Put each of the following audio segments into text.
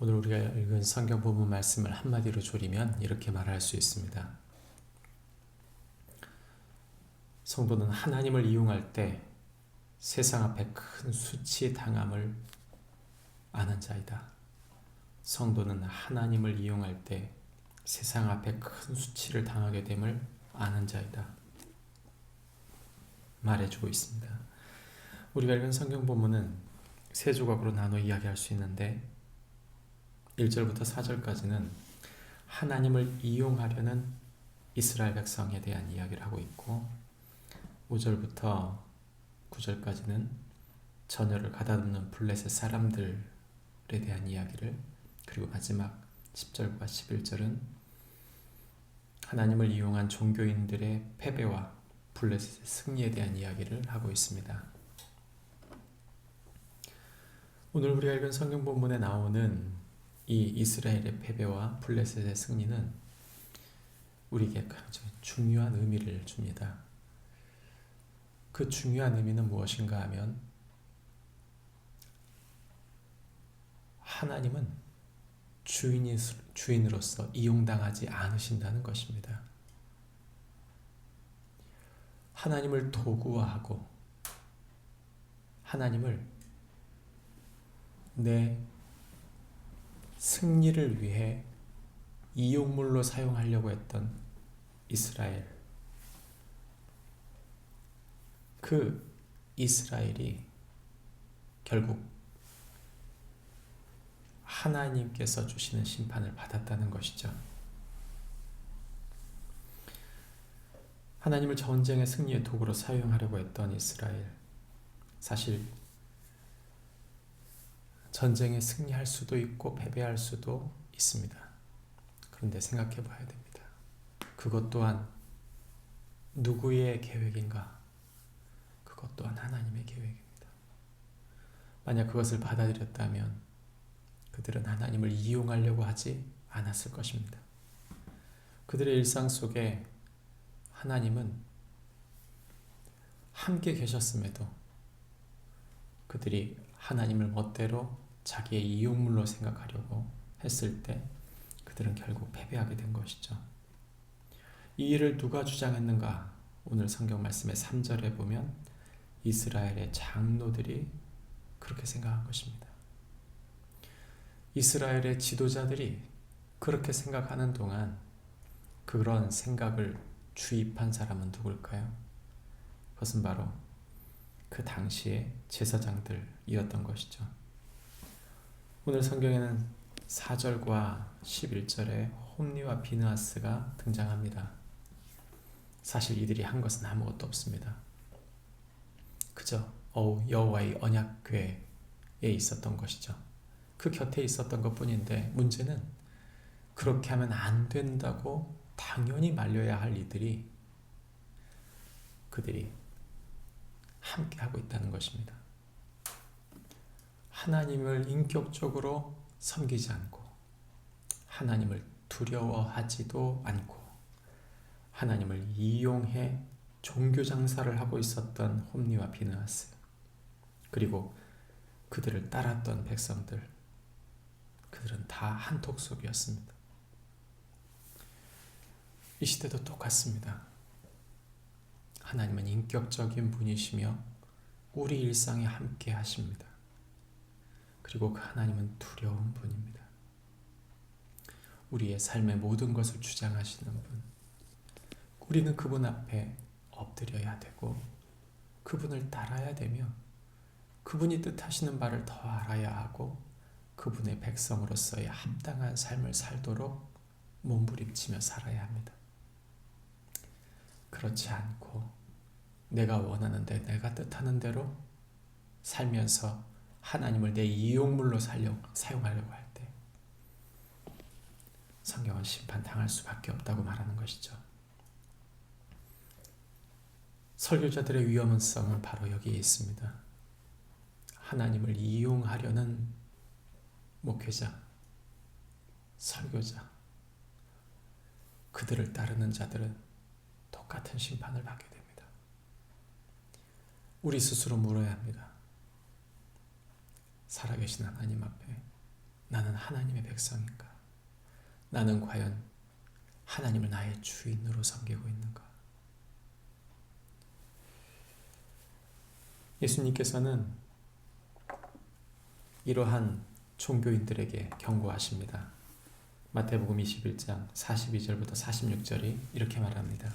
오늘 우리가 읽은 성경 본문 말씀을 한마디로 조리면 이렇게 말할 수 있습니다. 성도는 하나님을 이용할 때 세상 앞에 큰 수치 당함을 아는 자이다. 성도는 하나님을 이용할 때 세상 앞에 큰 수치를 당하게 됨을 아는 자이다. 말해주고 있습니다. 우리가 읽은 성경 본문은 세 조각으로 나눠 이야기할 수 있는데 1절부터 4절까지는 하나님을 이용하려는 이스라엘 백성에 대한 이야기를 하고 있고 5절부터 9절까지는 전열을 가다듬는 블레셋 사람들에 대한 이야기를, 그리고 마지막 10절과 11절은 하나님을 이용한 종교인들의 패배와 블레셋의 승리에 대한 이야기를 하고 있습니다. 오늘 우리가 읽은 성경 본문에 나오는 이 이스라엘의 패배와 블레셋의 승리는 우리에게 굉장히 중요한 의미를 줍니다. 그 중요한 의미는 무엇인가 하면 하나님은 주인으로서 이용당하지 않으신다는 것입니다. 하나님을 도구화하고 하나님을 내 승리를 위해 이용물로 사용하려고 했던 이스라엘, 그 이스라엘이 결국 하나님께서 주시는 심판을 받았다는 것이죠. 하나님을 전쟁의 승리의 도구로 사용하려고 했던 이스라엘, 사실 전쟁에 승리할 수도 있고 패배할 수도 있습니다. 그런데 생각해 봐야 됩니다. 그것 또한 누구의 계획인가? 그것 또한 하나님의 계획입니다. 만약 그것을 받아들였다면 그들은 하나님을 이용하려고 하지 않았을 것입니다. 그들의 일상 속에 하나님은 함께 계셨음에도 그들이 하나님을 멋대로 자기의 이용물로 생각하려고 했을 때 그들은 결국 패배하게 된 것이죠. 이 일을 누가 주장했는가? 오늘 성경 말씀의 3절에 보면 이스라엘의 장로들이 그렇게 생각한 것입니다. 이스라엘의 지도자들이 그렇게 생각하는 동안 그런 생각을 주입한 사람은 누굴까요? 그것은 바로 그 당시의 제사장들이었던 것이죠. 오늘 성경에는 4절과 11절에 홈리와 비느하스가 등장합니다. 사실 이들이 한 것은 아무것도 없습니다. 그저 여호와의 언약궤에 있었던 것이죠. 그 곁에 있었던 것뿐인데 문제는 그렇게 하면 안 된다고 당연히 말려야 할 이들이 그들이 함께 하고 있다는 것입니다. 하나님을 인격적으로 섬기지 않고 하나님을 두려워하지도 않고 하나님을 이용해 종교 장사를 하고 있었던 홈리와 비느하스, 그리고 그들을 따랐던 백성들, 그들은 다 한톡 속이었습니다. 이 시대도 똑같습니다. 하나님은 인격적인 분이시며 우리 일상에 함께 하십니다. 그리고 그 하나님은 두려운 분입니다. 우리의 삶의 모든 것을 주장하시는 분. 우리는 그분 앞에 엎드려야 되고 그분을 따라야 되며 그분이 뜻하시는 바를 더 알아야 하고 그분의 백성으로서의 합당한 삶을 살도록 몸부림치며 살아야 합니다. 그렇지 않고 내가 원하는데 내가 뜻하는 대로 살면서 하나님을 내 이용물로 사용하려고 할 때 성경은 심판당할 수밖에 없다고 말하는 것이죠. 설교자들의 위험성은 바로 여기에 있습니다. 하나님을 이용하려는 목회자, 설교자, 그들을 따르는 자들은 똑같은 심판을 받게 됩니다. 우리 스스로 물어야 합니다. 살아계신 하나님 앞에 나는 하나님의 백성인가? 나는 과연 하나님을 나의 주인으로 섬기고 있는가? 예수님께서는 이러한 종교인들에게 경고하십니다. 마태복음 21장 42절부터 46절이 이렇게 말합니다.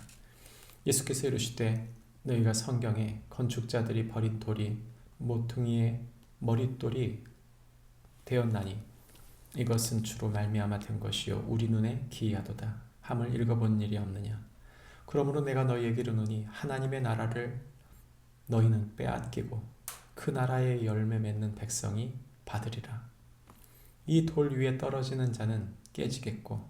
예수께서 이르시되 너희가 성경에 건축자들이 버린 돌이 모퉁이의 머릿돌이 되었나니 이것은 주로 말미암아 된 것이요 우리 눈에 기이하도다 함을 읽어본 일이 없느냐. 그러므로 내가 너희에게 이르노니 하나님의 나라를 너희는 빼앗기고 그 나라의 열매 맺는 백성이 받으리라. 이 돌 위에 떨어지는 자는 깨지겠고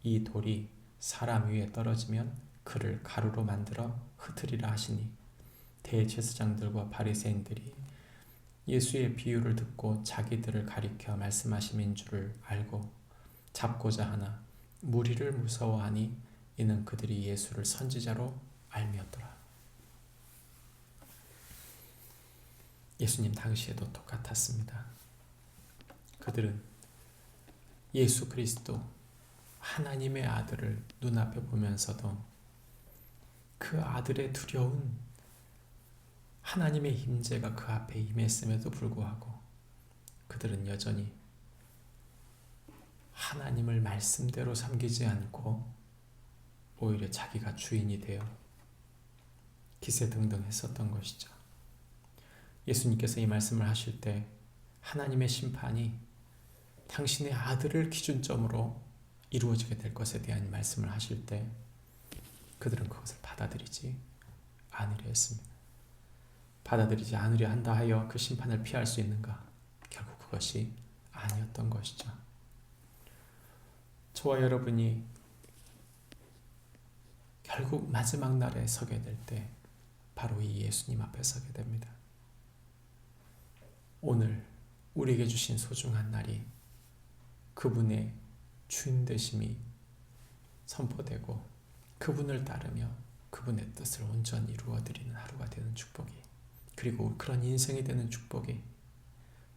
이 돌이 사람 위에 떨어지면 그를 가루로 만들어 흩으리라 하시니 대제사장들과 바리새인들이 예수의 비유를 듣고 자기들을 가리켜 말씀하심인 줄을 알고 잡고자 하나 무리를 무서워하니 이는 그들이 예수를 선지자로 알미었더라. 예수님 당시에도 똑같았습니다. 그들은 예수 그리스도 하나님의 아들을 눈앞에 보면서도 그 아들의 두려운 하나님의 임재가 그 앞에 임했음에도 불구하고 그들은 여전히 하나님을 말씀대로 섬기지 않고 오히려 자기가 주인이 되어 기세등등했었던 것이죠. 예수님께서 이 말씀을 하실 때 하나님의 심판이 당신의 아들을 기준점으로 이루어지게 될 것에 대한 말씀을 하실 때 그들은 그것을 받아들이지 않으려 했습니다. 받아들이지 않으려 한다 하여 그 심판을 피할 수 있는가? 결국 그것이 아니었던 것이죠. 저와 여러분이 결국 마지막 날에 서게 될 때 바로 이 예수님 앞에 서게 됩니다. 오늘 우리에게 주신 소중한 날이 그분의 주인 되심이 선포되고 그분을 따르며 그분의 뜻을 온전히 이루어드리는 하루가 되는 축복이, 그리고 그런 인생이 되는 축복이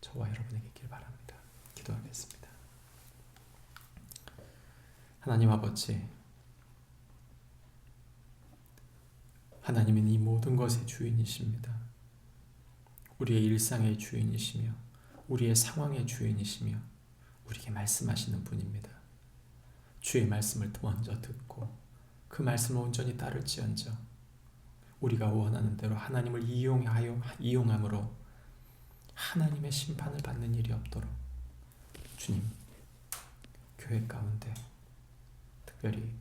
저와 여러분에게 있길 바랍니다. 기도하겠습니다. 하나님 아버지, 하나님은 이 모든 것의 주인이십니다. 우리의 일상의 주인이시며 우리의 상황의 주인이시며 우리에게 말씀하시는 분입니다. 주의 말씀을 먼저 듣고 그 말씀을 온전히 따를지언정 우리가 원하는 대로 하나님을 이용함으로 하나님의 심판을 받는 일이 없도록 주님, 교회 가운데 특별히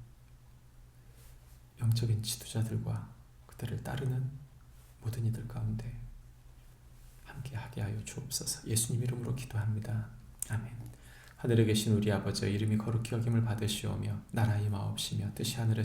영적인 지도자들과 그들을 따르는 모든 이들 가운데 함께하게 하여 주옵소서. 예수님 이름으로 기도합니다. 아멘. 하늘에 계신 우리 아버지여, 이름이 거룩히 여김을 받으시오며 나라의 마옵시며 뜻이 하늘에